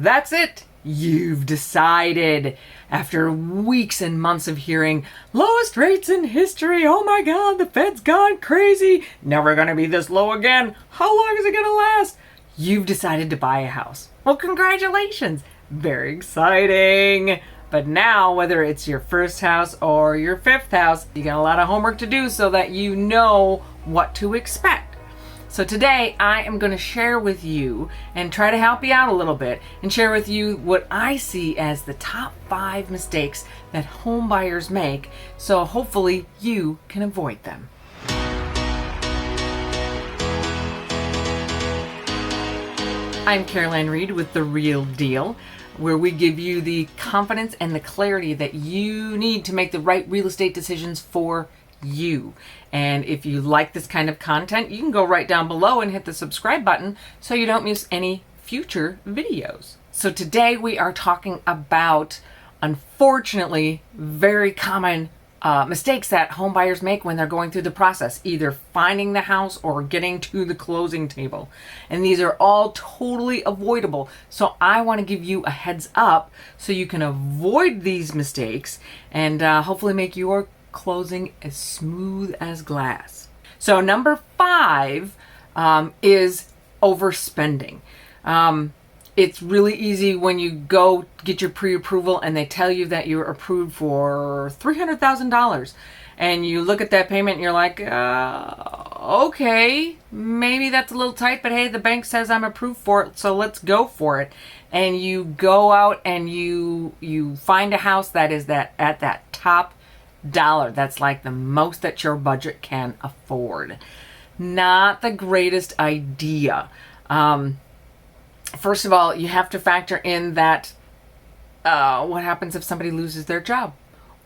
That's it. You've decided. After weeks and months of hearing, lowest rates in history, oh my God, the Fed's gone crazy, never gonna be this low again, how long is it gonna last? You've decided to buy a house. Well, congratulations. Very exciting. But now, whether it's your first house or your fifth house, you got a lot of homework to do so that you know what to expect. So today I am going to share with you and try to help you out a little bit and share with you what I see as the top 5 mistakes that home buyers make, so hopefully you can avoid them. I'm Caroline Reed with The Real Deal, where we give you the confidence and the clarity that you need to make the right real estate decisions for you. And if you like this kind of content, you can go right down below and hit the subscribe button so you don't miss any future videos. So today we are talking about, unfortunately, very common mistakes that home buyers make when they're going through the process, either finding the house or getting to the closing table. And these are all totally avoidable. So I want to give you a heads up so you can avoid these mistakes and hopefully make your closing as smooth as glass. So number 5 is overspending. It's really easy when you go get your pre-approval and they tell you that you're approved for $300,000 and you look at that payment and you're like, okay, maybe that's a little tight, but hey, the bank says I'm approved for it, so let's go for it. And you go out and you find a house that is at that top dollar. That's like the most that your budget can afford. Not the greatest idea. First of all, you have to factor in that what happens if somebody loses their job,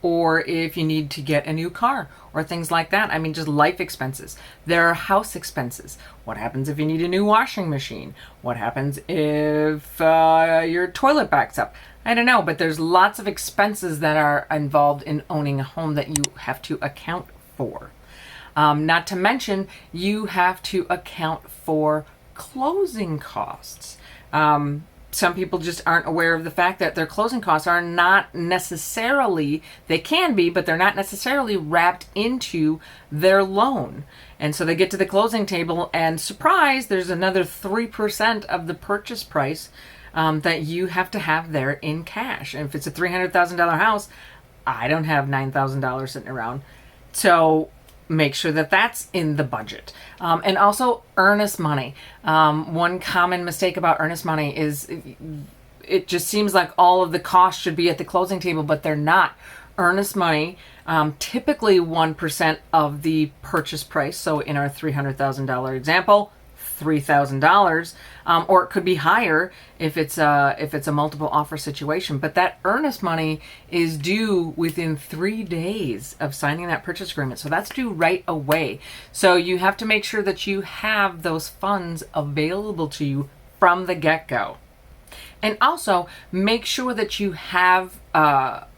or if you need to get a new car, or things like that. I mean, just life expenses. There are house expenses. What happens if you need a new washing machine? What happens if your toilet backs up? I don't know, but there's lots of expenses that are involved in owning a home that you have to account for. Not to mention, you have to account for closing costs. Some people just aren't aware of the fact that their closing costs are not necessarily, they can be, but they're not necessarily wrapped into their loan. And so they get to the closing table and surprise, there's another 3% of the purchase price that you have to have there in cash. And if it's a $300,000 house, I don't have $9,000 sitting around. So make sure that that's in the budget. And also earnest money. One common mistake about earnest money is it just seems like all of the costs should be at the closing table, but they're not. Earnest money, typically 1% of the purchase price. So in our $300,000 example, $3,000, or it could be higher if it's a multiple offer situation. But that earnest money is due within 3 days of signing that purchase agreement. So that's due right away. So you have to make sure that you have those funds available to you from the get-go. And also make sure that you have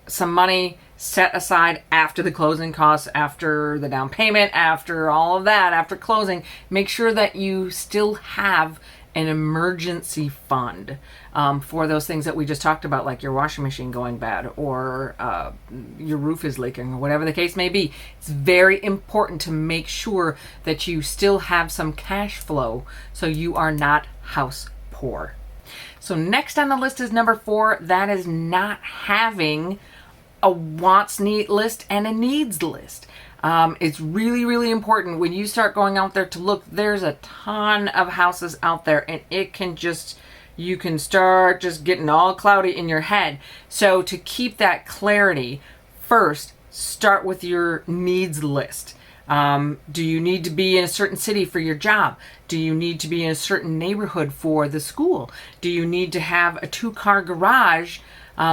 some money set aside after the closing costs, after the down payment, after all of that, after closing. Make sure that you still have an emergency fund for those things that we just talked about, like your washing machine going bad or your roof is leaking or whatever the case may be. It's very important to make sure that you still have some cash flow so you are not house poor. So next on the list is number 4. That is not having a wants need list and a needs list. It's really, really important when you start going out there to look. There's a ton of houses out there, and you can start just getting all cloudy in your head. So to keep that clarity, first, start with your needs list. Do you need to be in a certain city for your job? Do you need to be in a certain neighborhood for the school? Do you need to have a 2-car garage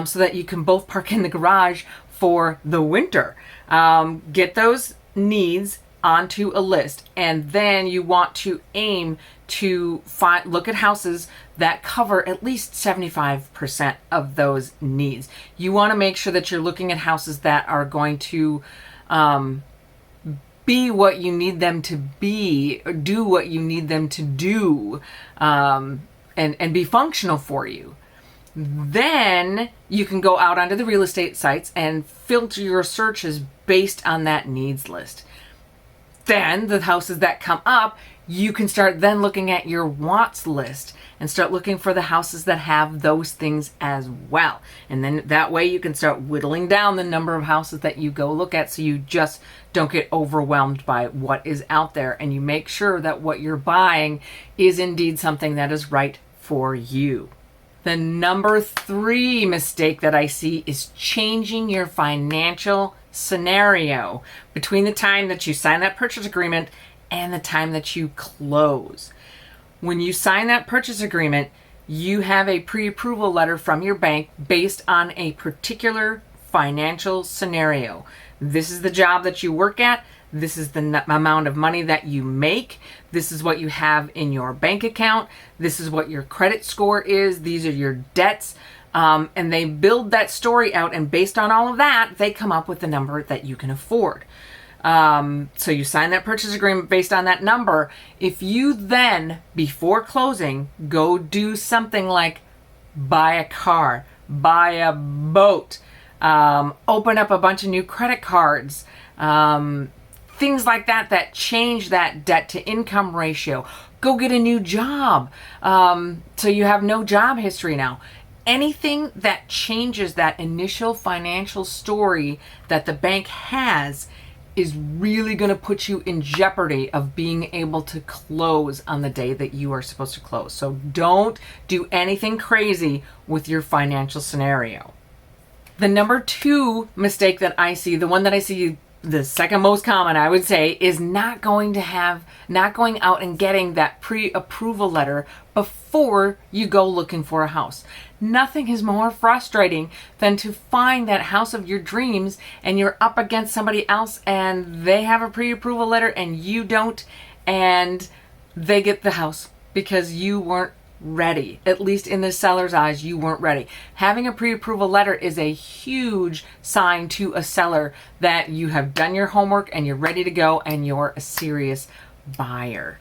so that you can both park in the garage for the winter? Get those needs onto a list, and then you want to aim to look at houses that cover at least 75% of those needs. You want to make sure that you're looking at houses that are going to be what you need them to be, or do what you need them to do, and be functional for you. Then you can go out onto the real estate sites and filter your searches based on that needs list. Then the houses that come up, you can start then looking at your wants list and start looking for the houses that have those things as well. And then that way you can start whittling down the number of houses that you go look at, so you just don't get overwhelmed by what is out there, and you make sure that what you're buying is indeed something that is right for you. The number 3 mistake that I see is changing your financial scenario between the time that you sign that purchase agreement and the time that you close. When you sign that purchase agreement, you have a pre-approval letter from your bank based on a particular financial scenario. This is the job that you work at. This is the amount of money that you make. This is what you have in your bank account. This is what your credit score is. These are your debts. And they build that story out, and based on all of that, they come up with the number that you can afford. So you sign that purchase agreement based on that number. If you then, before closing, go do something like buy a car, buy a boat, open up a bunch of new credit cards, things like that, that change that debt to income ratio, go get a new job. So you have no job history now. Anything that changes that initial financial story that the bank has is really going to put you in jeopardy of being able to close on the day that you are supposed to close. So don't do anything crazy with your financial scenario. The number 2 mistake that I see, the one that I see the second most common, I would say, is not going out and getting that pre-approval letter before you go looking for a house. Nothing is more frustrating than to find that house of your dreams and you're up against somebody else and they have a pre-approval letter and you don't, and they get the house because you weren't ready. At least in the seller's eyes, you weren't ready. Having a pre-approval letter is a huge sign to a seller that you have done your homework and you're ready to go and you're a serious buyer.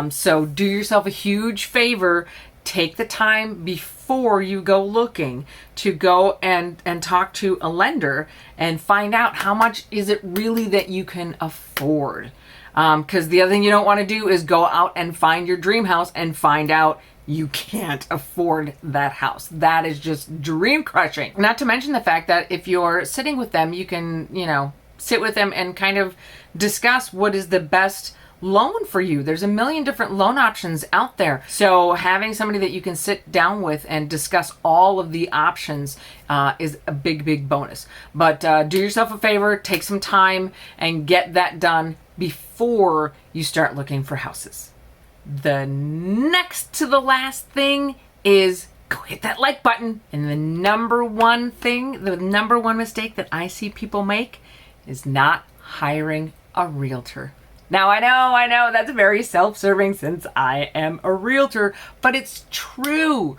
So do yourself a huge favor. Take the time before you go looking to go and talk to a lender and find out how much is it really that you can afford. Because the other thing you don't want to do is go out and find your dream house and find out you can't afford that house. That is just dream crushing. Not to mention the fact that if you're sitting with them, you can, sit with them and kind of discuss what is the best loan for you. There's a million different loan options out there. So having somebody that you can sit down with and discuss all of the options is a big, big bonus. But do yourself a favor, take some time and get that done before you start looking for houses. The next to the last thing is go hit that like button. And the number one mistake that I see people make is not hiring a realtor. Now, I know that's very self-serving since I am a realtor, but it's true.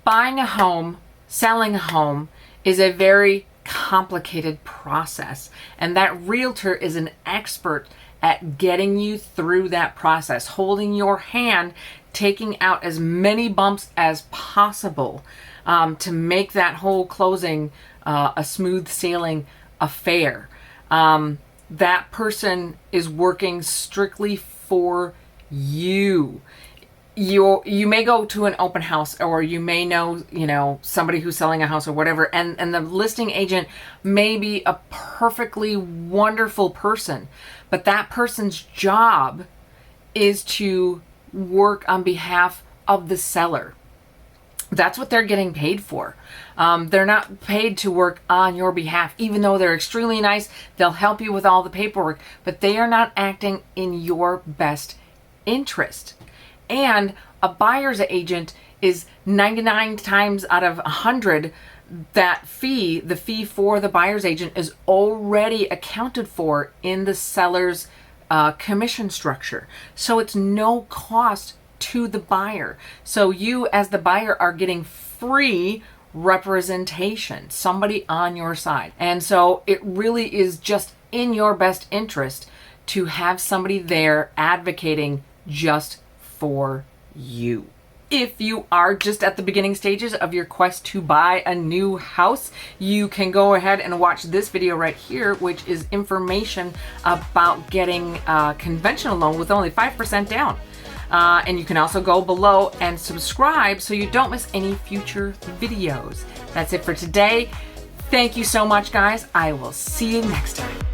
Buying a home, selling a home is a very complicated process, and that realtor is an expert at getting you through that process, holding your hand, taking out as many bumps as possible to make that whole closing a smooth sailing affair. That person is working strictly for you. You may go to an open house, or you may know somebody who's selling a house or whatever, and the listing agent may be a perfectly wonderful person, but that person's job is to work on behalf of the seller. That's what they're getting paid for. They're not paid to work on your behalf, even though they're extremely nice. They'll help you with all the paperwork, but they are not acting in your best interest. And a buyer's agent is 99 times out of 100, the fee for the buyer's agent is already accounted for in the seller's commission structure. So it's no cost to the buyer. So you as the buyer are getting free representation, somebody on your side. And so it really is just in your best interest to have somebody there advocating just for you. If you are just at the beginning stages of your quest to buy a new house, you can go ahead and watch this video right here, which is information about getting a conventional loan with only 5% down. And you can also go below and subscribe so you don't miss any future videos. That's it for today. Thank you so much, guys. I will see you next time.